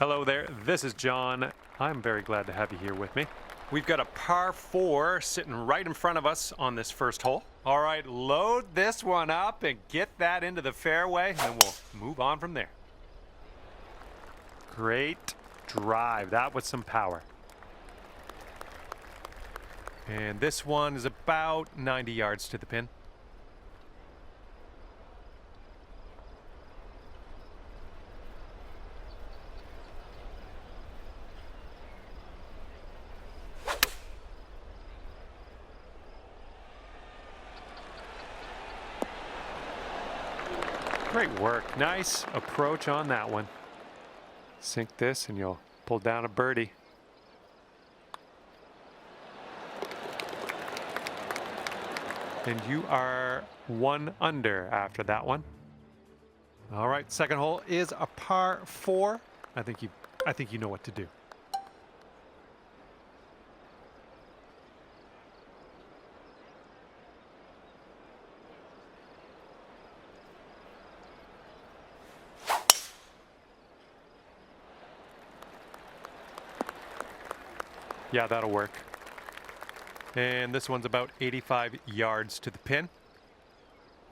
Hello there, this is John. I'm very glad to have you here with me. We've got a par 4 sitting right in front of us on this first hole. All right, load this one up and get that into the fairway, and then we'll move on from there. Great drive. That was some power. And this one is about 90 yards to the pin. Great work. Nice approach on that one. Sink this and you'll pull down a birdie. And you are 1 under after that one. All right, second hole is a par 4. I think you know what to do. Yeah, that'll work. And this one's about 85 yards to the pin.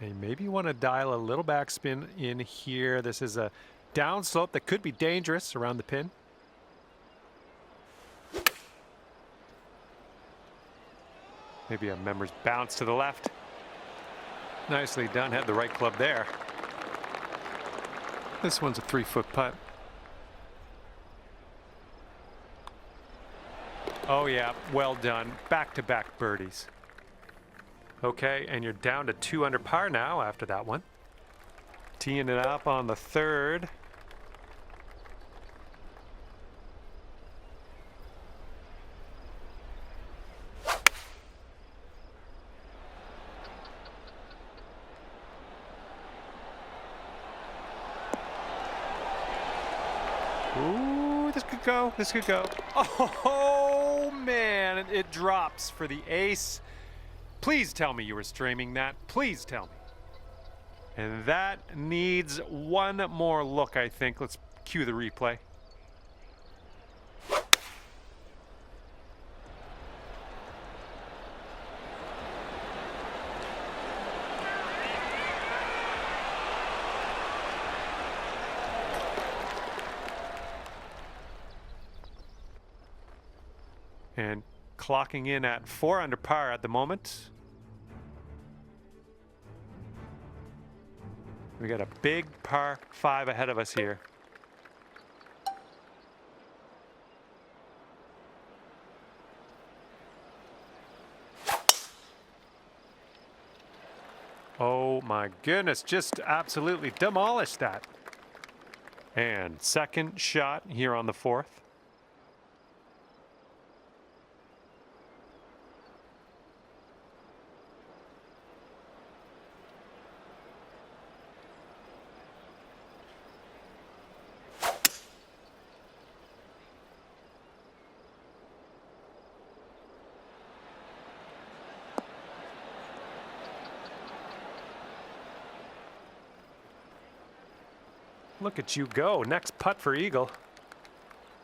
And maybe you want to dial a little backspin in here. This is a downslope that could be dangerous around the pin. Maybe a member's bounce to the left. Nicely done. Had the right club there. This one's a 3-foot putt. Oh yeah, well done. Back-to-back birdies. Okay, and you're down to 2 under par now after that one. Teeing it up on the third. Ooh, this could go. This could go. Oh man, it drops for the ace. Please tell me you were streaming that. Please tell me. And that needs one more look, I think. Let's cue the replay. And clocking in at 4 under par at the moment. We got a big par 5 ahead of us here. Oh my goodness, just absolutely demolished that. And second shot here on the 4th. Look at you go. Next putt for Eagle.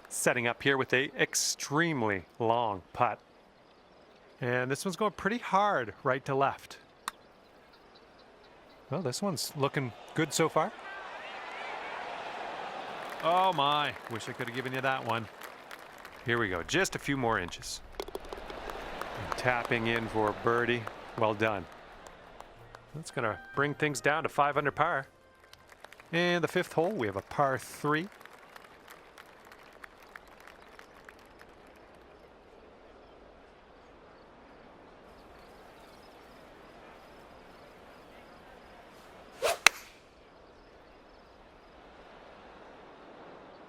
Setting up here with a extremely long putt. And this one's going pretty hard right to left. Well, this one's looking good so far. Oh my, wish I could have given you that one. Here we go, just a few more inches. And tapping in for birdie. Well done. That's going to bring things down to 5 under par. And the 5th hole, we have a par 3.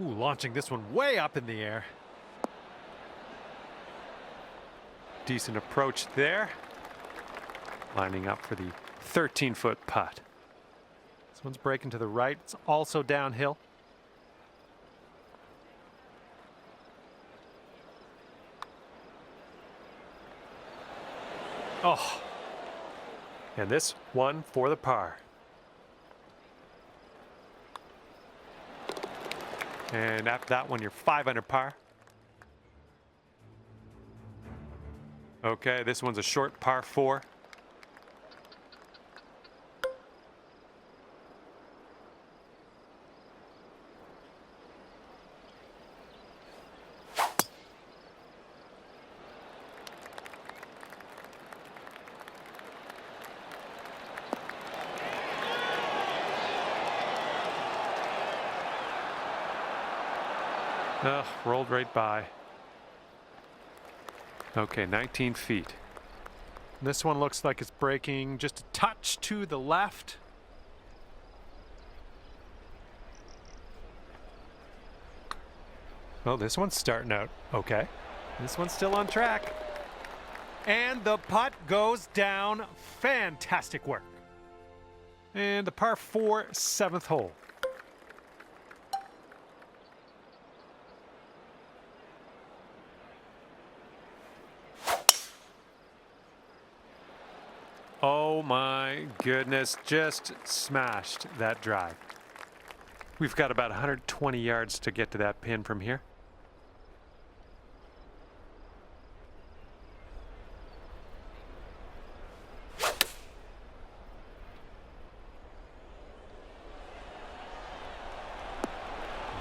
Ooh, launching this one way up in the air. Decent approach there. Lining up for the 13-foot putt. This one's breaking to the right. It's also downhill. Oh. And this one for the par. And after that one, you're 5 under par. Okay, this one's a short par 4. Ugh, rolled right by. Okay, 19 feet. This one looks like it's breaking just a touch to the left. Oh, this one's starting out okay. This one's still on track. And the putt goes down. Fantastic work. And the par 4, 7th hole. Oh my goodness, just smashed that drive. We've got about 120 yards to get to that pin from here.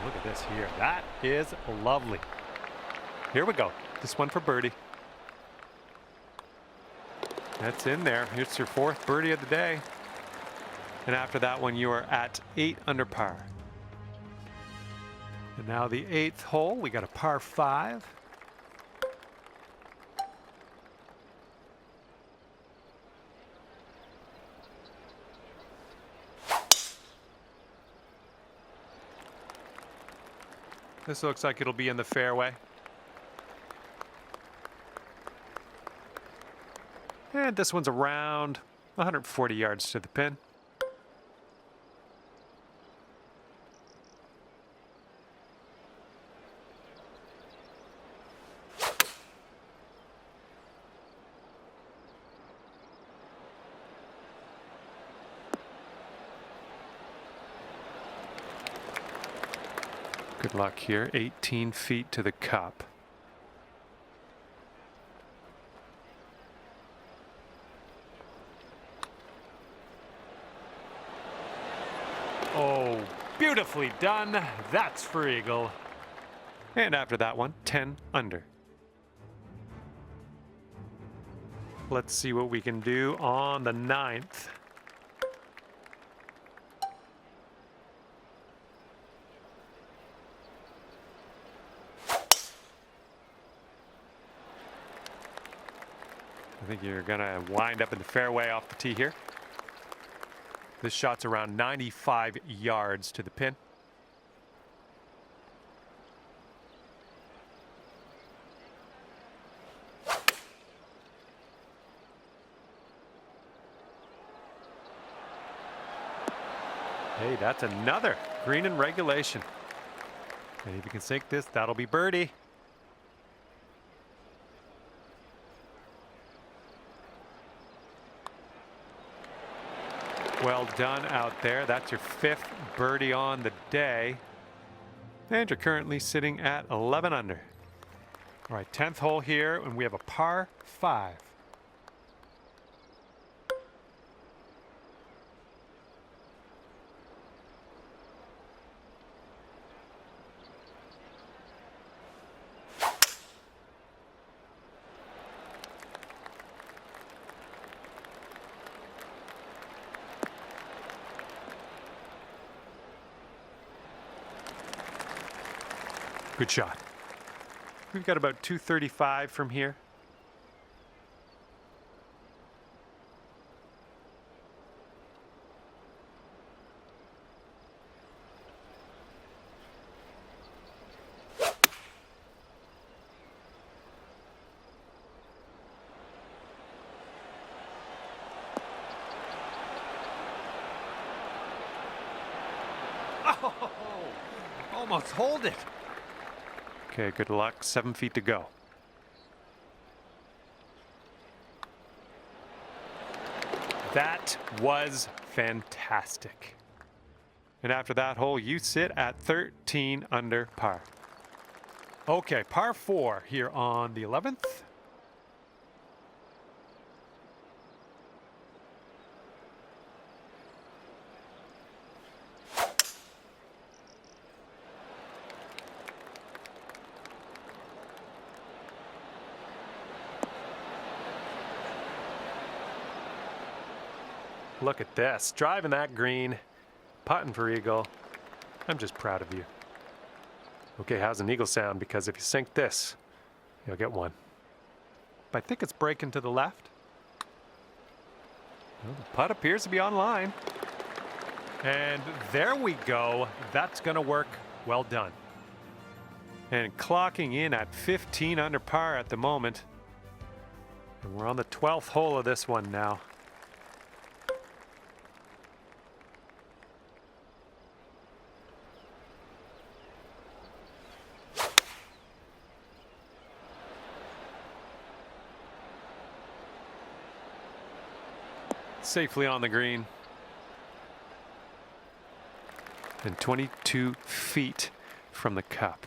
Look at this here. That is lovely. Here we go. This one for birdie. That's in there. Here's your 4th birdie of the day. And after that one, you are at 8 under par. And now the 8th hole, we got a par 5. This looks like it'll be in the fairway. And this one's around 140 yards to the pin. Good luck here. 18 feet to the cup. Oh, beautifully done. That's for eagle. And after that one, 10 under. Let's see what we can do on the 9th. I think you're gonna wind up in the fairway off the tee here. This shot's around 95 yards to the pin. Hey, that's another green in regulation. And if you can sink this, that'll be birdie. Well done out there. That's your 5th birdie on the day. And you're currently sitting at 11 under. All right, 10th hole here, and we have a par 5. Good shot. We've got about 235 from here. Oh, almost hold it. Okay, good luck. 7 feet to go. That was fantastic. And after that hole, you sit at 13 under par. Okay, par 4 here on the 11th. Look at this, driving that green, putting for eagle. I'm just proud of you. Okay, how's an eagle sound? Because if you sink this, you'll get one. But I think it's breaking to the left. Well, the putt appears to be on line. And there we go. That's gonna work. Well done. And clocking in at 15 under par at the moment. And we're on the 12th hole of this one now. Safely on the green. And 22 feet from the cup.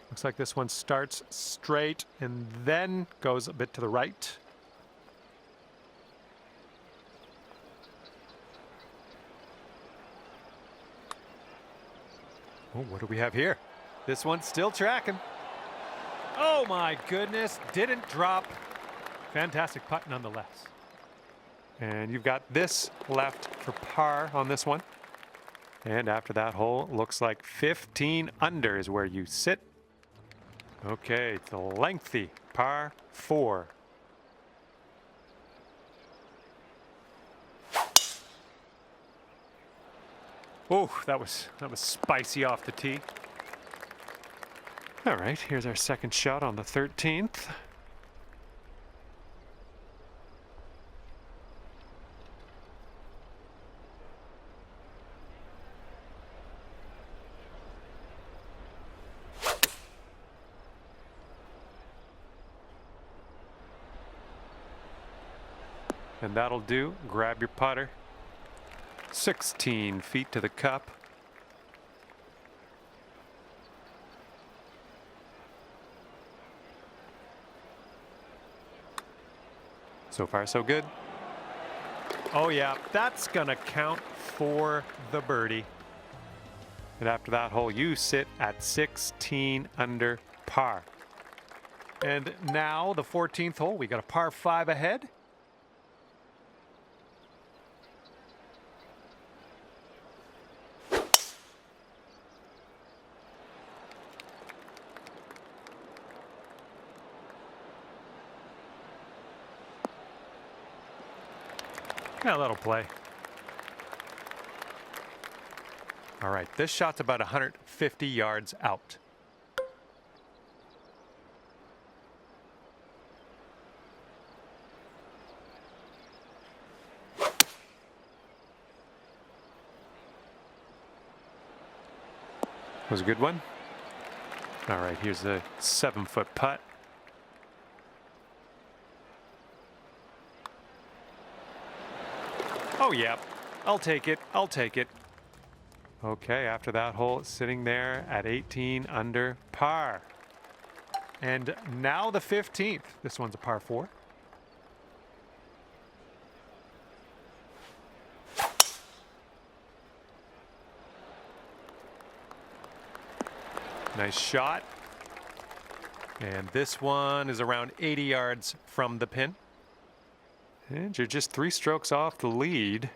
Looks like this one starts straight and then goes a bit to the right. Oh, what do we have here? This one's still tracking. Oh my goodness, didn't drop. Fantastic putt nonetheless. And you've got this left for par on this one. And after that hole, looks like 15 under is where you sit. Okay, it's a lengthy par 4. Oh, that was spicy off the tee. All right, here's our second shot on the 13th. And that'll do. Grab your putter. 16 feet to the cup. So far, so good. Oh yeah, that's gonna count for the birdie. And after that hole, you sit at 16 under par. And now the 14th hole, we got a par 5 ahead. Yeah, that'll play. All right, this shot's about 150 yards out. Was a good one. All right, here's the 7-foot putt. Oh yeah, I'll take it. I'll take it. Okay, after that hole, it's sitting there at 18 under par. And now the 15th. This one's a par 4. Nice shot. And this one is around 80 yards from the pin. And you're just 3 strokes off the lead.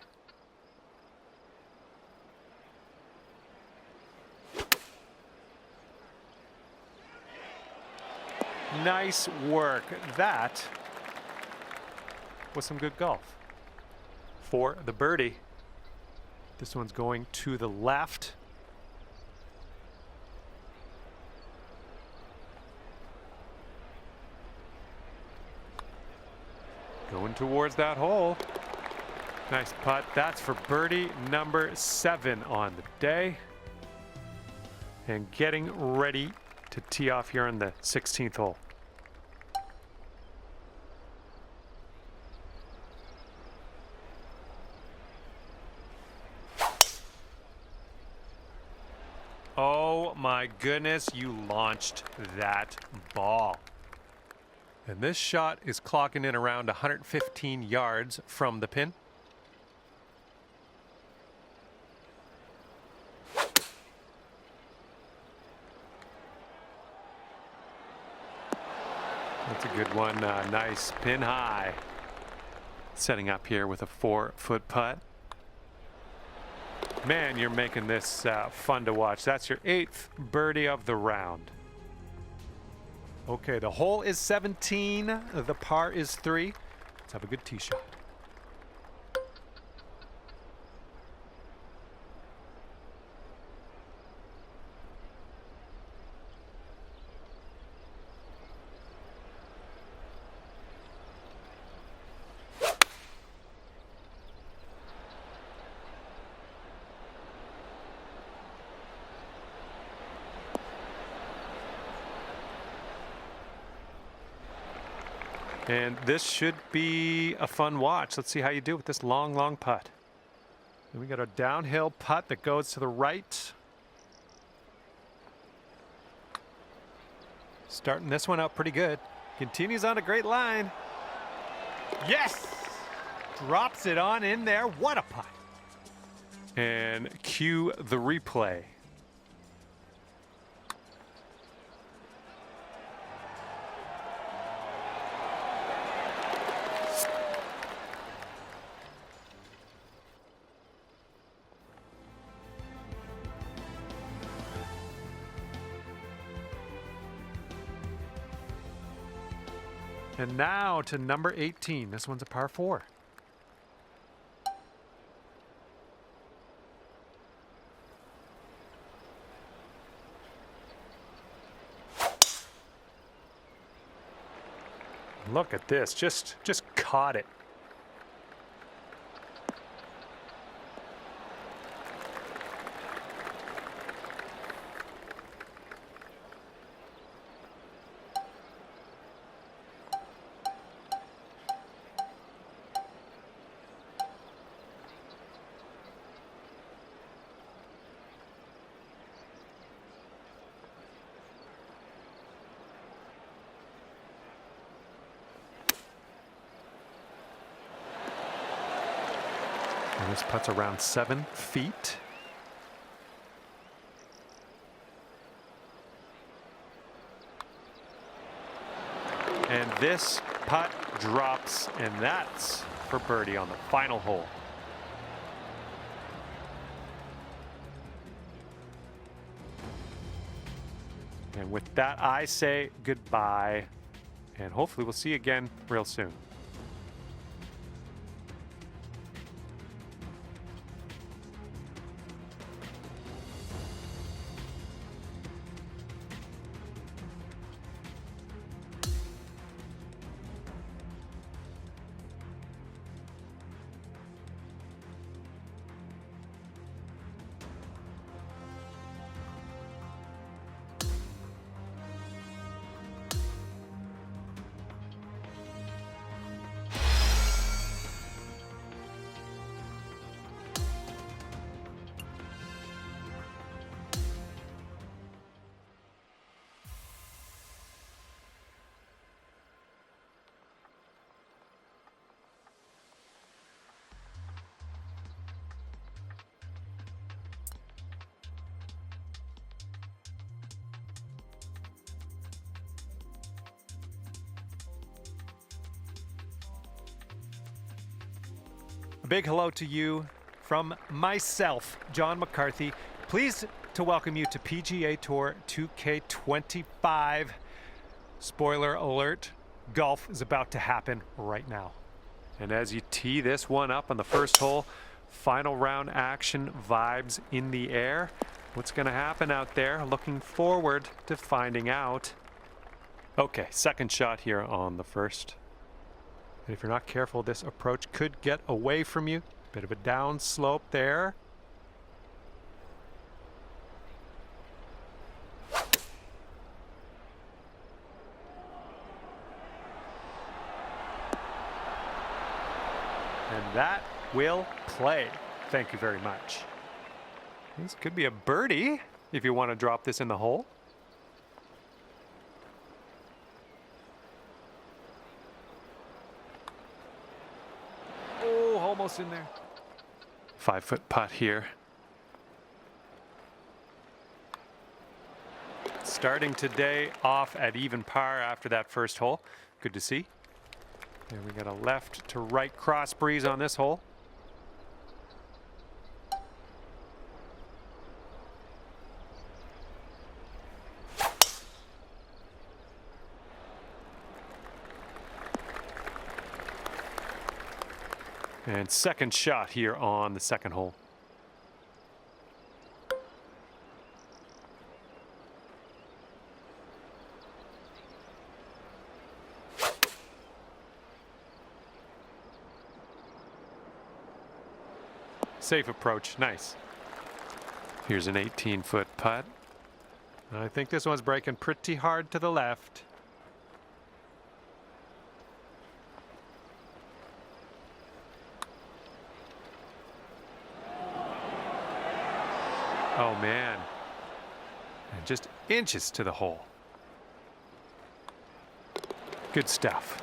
Nice work. That was some good golf for the birdie. This one's going to the left. Going towards that hole. Nice putt. That's for birdie number 7 on the day. And getting ready to tee off here on the 16th hole. Oh my goodness, you launched that ball. And this shot is clocking in around 115 yards from the pin. That's a good one. Nice pin high. Setting up here with a 4-foot putt. Man, you're making this fun to watch. That's your 8th birdie of the round. Okay, the hole is 17. The par is 3. Let's have a good tee shot. And this should be a fun watch. Let's see how you do with this long putt. And we got a downhill putt that goes to the right. Starting this one out pretty good. Continues on a great line. Yes! Drops it on in there. What a putt. And cue the replay. And now to number 18. This one's a par 4. Look at this. Just caught it. And this putt's around 7 feet. And this putt drops, and that's for birdie on the final hole. And with that, I say goodbye, and hopefully we'll see you again real soon. A big hello to you from myself, John McCarthy. Pleased to welcome you to PGA Tour 2K25. Spoiler alert, golf is about to happen right now. And as you tee this one up on the first hole, final round action vibes in the air. What's going to happen out there? Looking forward to finding out. Okay, second shot here on the first. And if you're not careful, this approach could get away from you. Bit of a down slope there. And that will play. Thank you very much. This could be a birdie. if you want to drop this in the hole. Oh, almost in there. 5-foot putt here. Starting today off at even par after that first hole. Good to see. And we got a left to right cross breeze on this hole. And second shot here on the second hole. Safe approach, nice. Here's an 18-foot putt. I think this one's breaking pretty hard to the left. Oh man, and just inches to the hole. Good stuff.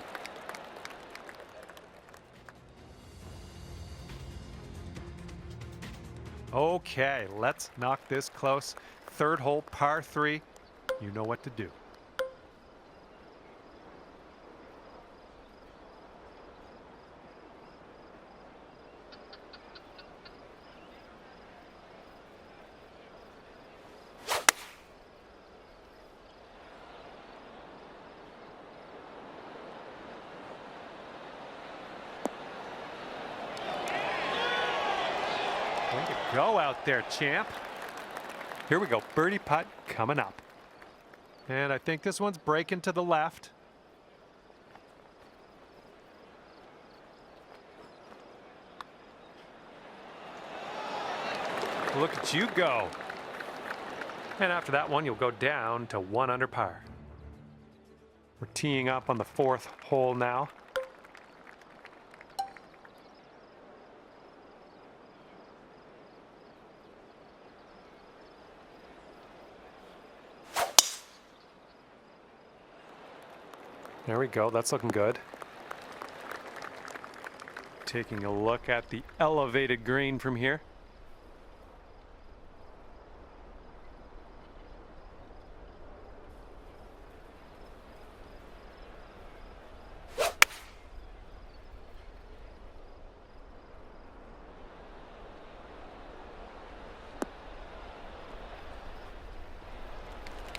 Okay, let's knock this close. Third hole, par 3. You know what to do. Way to go out there, champ. Here we go, birdie putt coming up. And I think this one's breaking to the left. Look at you go. And after that one, you'll go down to 1 under par. We're teeing up on the 4th hole now. There we go, that's looking good. Taking a look at the elevated green from here.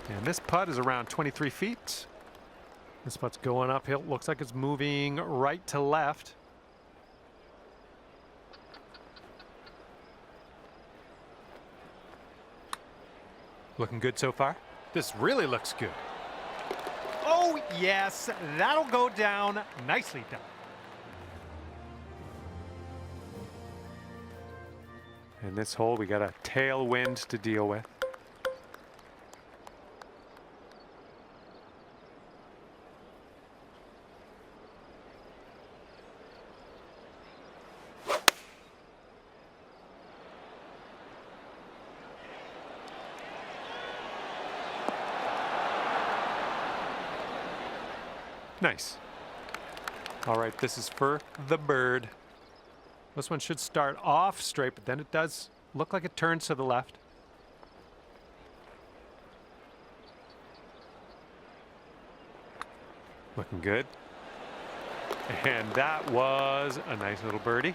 And this putt is around 23 feet. This putt's going uphill. Looks like it's moving right to left. Looking good so far. This really looks good. Oh, yes, that'll go down. Nicely done. In this hole, we got a tailwind to deal with. Nice. All right, this is for the bird. This one should start off straight, but then it does look like it turns to the left. Looking good. And that was a nice little birdie.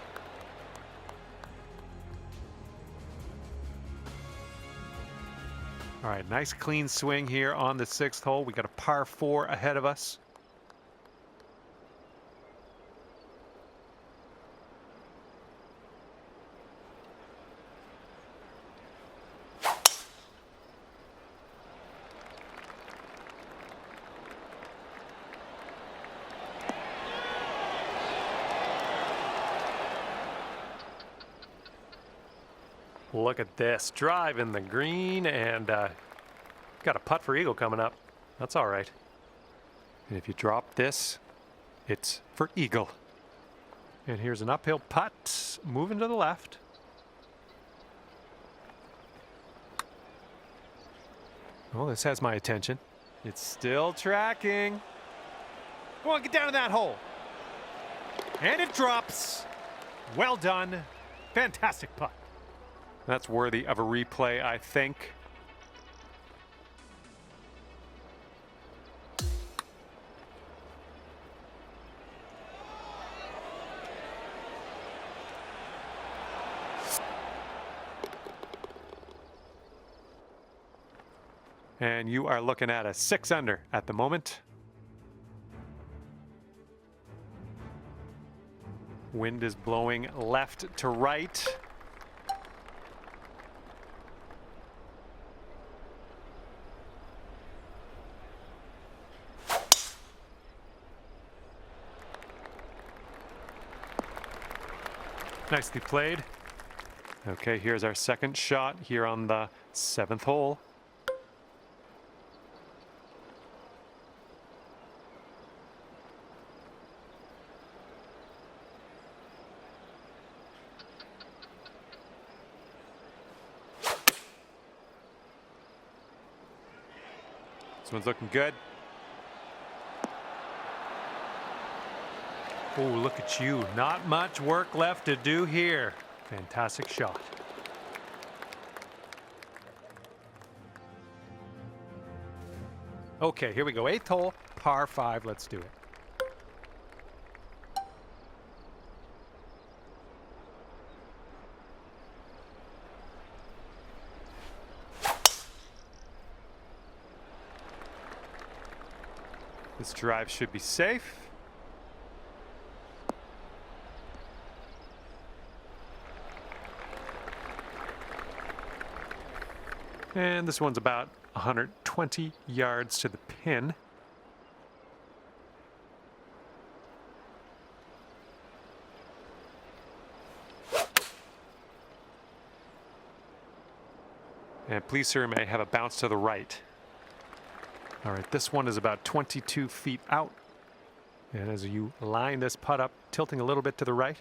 All right, nice clean swing here on the 6th hole. We got a par 4 ahead of us. Look at this, drive in the green, and got a putt for eagle coming up. That's all right. And if you drop this, it's for eagle. And here's an uphill putt, moving to the left. Well, this has my attention. It's still tracking. Come on, get down in that hole. And it drops. Well done. Fantastic putt. That's worthy of a replay, I think. And you are looking at a 6 under at the moment. Wind is blowing left to right. Nicely played. Okay, here's our second shot here on the 7th hole. This one's looking good. Oh, look at you. Not much work left to do here. Fantastic shot. Okay, here we go. 8th hole, par 5. Let's do it. This drive should be safe. And this one's about 120 yards to the pin. And please, sir, may have a bounce to the right. All right, this one is about 22 feet out. And as you line this putt up, tilting a little bit to the right.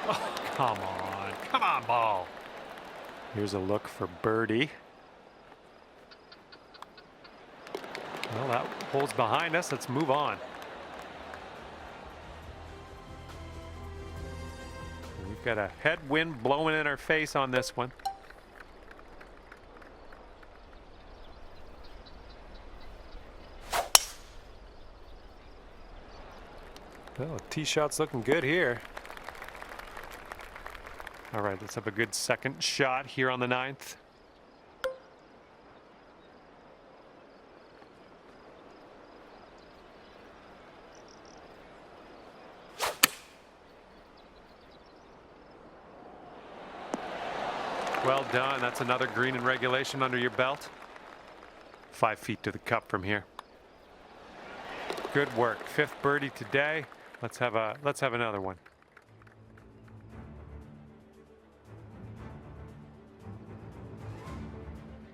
Oh, come on. Come on, ball. Here's a look for birdie. Well, that hole's behind us. Let's move on. We've got a headwind blowing in our face on this one. Well, tee shot's looking good here. All right, let's have a good second shot here on the 9th. Well done. That's another green in regulation under your belt. 5 feet to the cup from here. Good work. 5th birdie today. Let's have another one.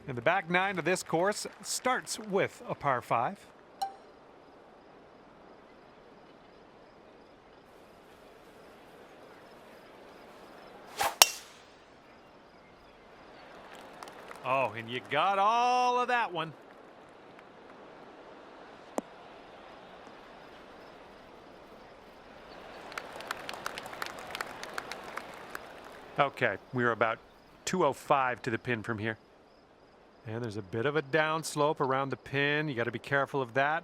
And the back 9 of this course starts with a par 5. Oh, and you got all of that one. Okay, we're about 205 to the pin from here. And there's a bit of a downslope around the pin. You got to be careful of that.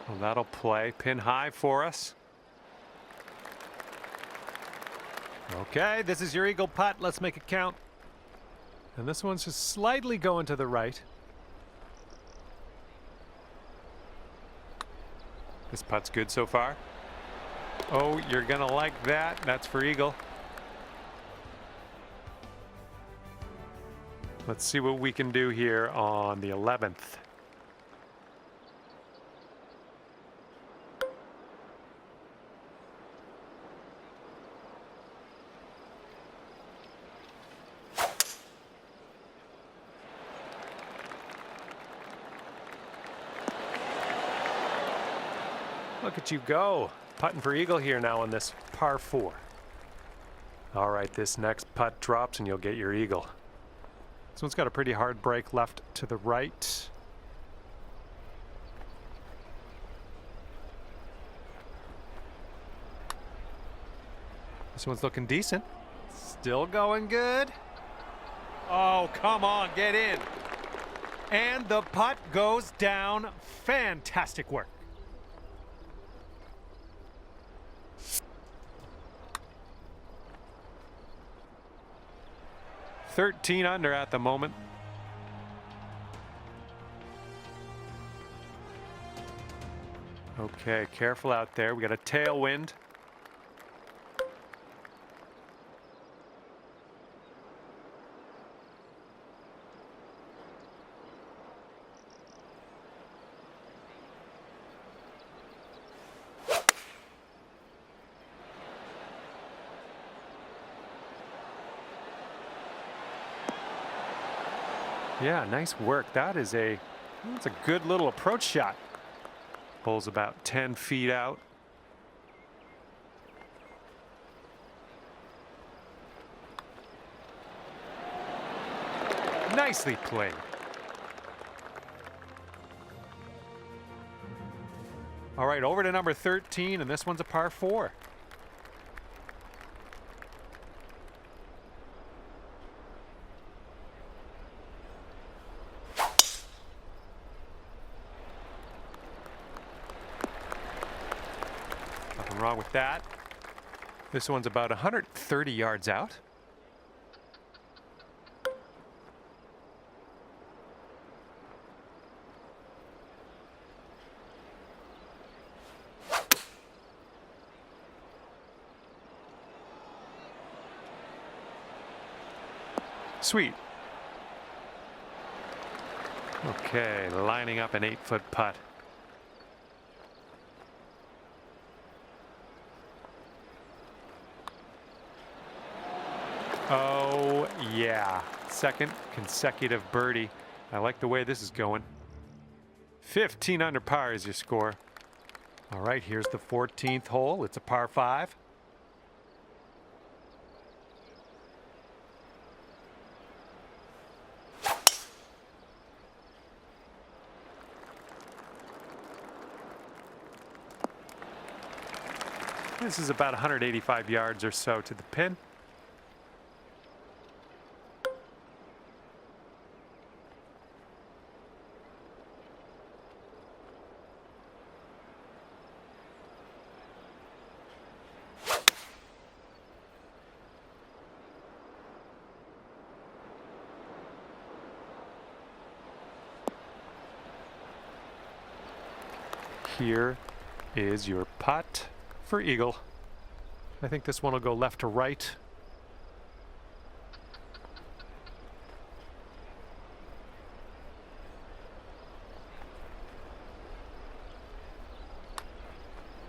Well, that'll play pin high for us. Okay, this is your eagle putt. Let's make it count. And this one's just slightly going to the right. This putt's good so far. Oh, you're gonna like that. That's for eagle. Let's see what we can do here on the 11th. Look at you go. Putting for eagle here now on this par 4. All right, this next putt drops and you'll get your eagle. This one's got a pretty hard break left to the right. This one's looking decent. Still going good. Oh, come on, get in. And the putt goes down. Fantastic work. $13 under at the moment. Okay, careful out there. We got a tailwind. Yeah, nice work. That's a good little approach shot. Ball's about 10 feet out. Nicely played. All right, over to number 13, and this one's a par 4. Nothing wrong with that. This one's about 130 yards out. Sweet. Okay, lining up an 8-foot putt. Oh, yeah. Second consecutive birdie. I like the way this is going. 15 under par is your score. All right, here's the 14th hole. It's a par 5. This is about 185 yards or so to the pin. Here is your putt for eagle. I think this one will go left to right.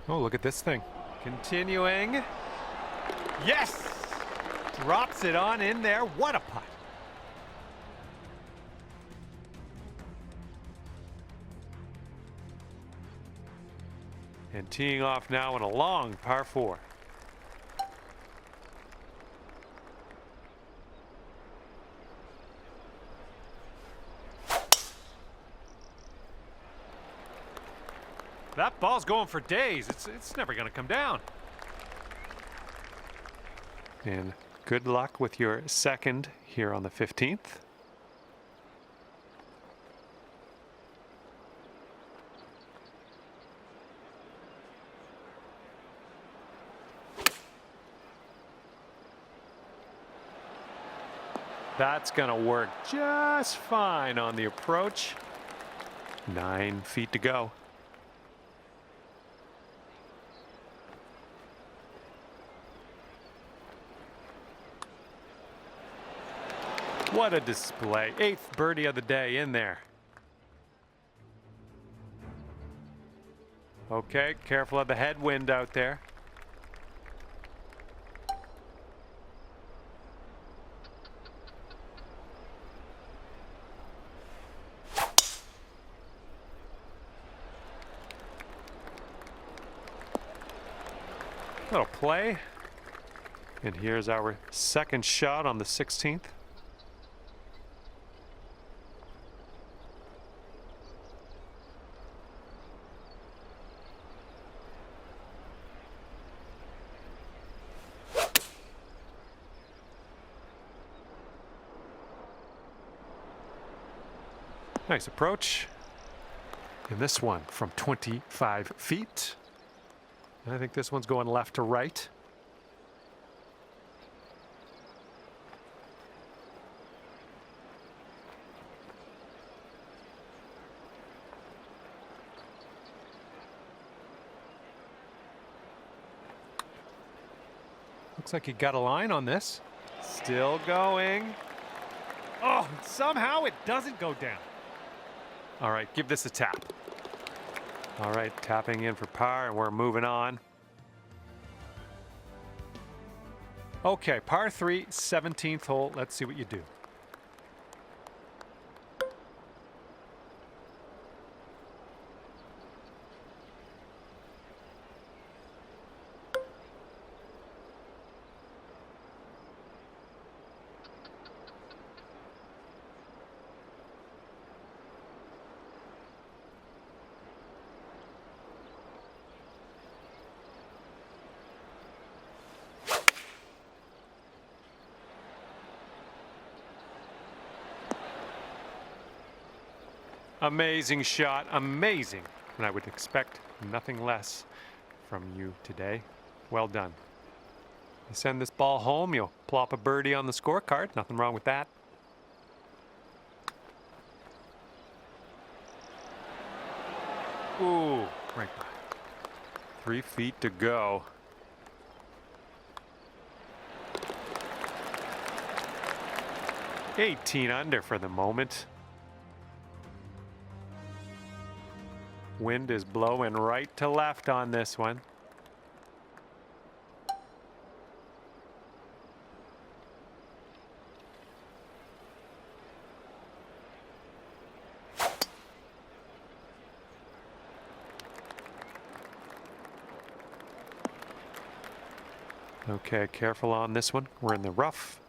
Oh, look at this thing. Continuing. Yes! Drops it on in there. What a putt. And teeing off now in a long par 4. That ball's going for days. It's never going to come down. And good luck with your second here on the 15th. That's going to work just fine on the approach. 9 feet to go. What a display. 8th birdie of the day in there. Okay, careful of the headwind out there. Little play. And here's our second shot on the 16th. Nice approach. And this one from 25 feet. I think this one's going left to right. Looks like he got a line on this. Still going. Oh, somehow it doesn't go down. All right, give this a tap. All right, tapping in for par, and we're moving on. Okay, par 3, 17th hole. Let's see what you do. Amazing shot, amazing. And I would expect nothing less from you today. Well done. You send this ball home, you'll plop a birdie on the scorecard. Nothing wrong with that. Ooh, right by. 3 feet to go. $18 under for the moment. Wind is blowing right to left on this one. Okay, careful on this one. We're in the rough.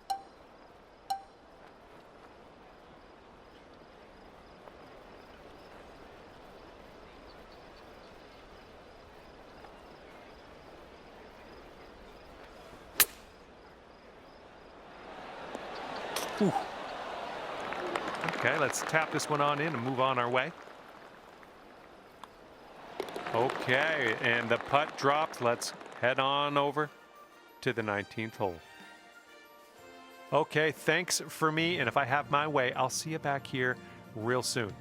Ooh. Okay, let's tap this one on in and move on our way. Okay, and the putt dropped. Let's head on over to the 19th hole. Okay, thanks for me, and if I have my way, I'll see you back here real soon.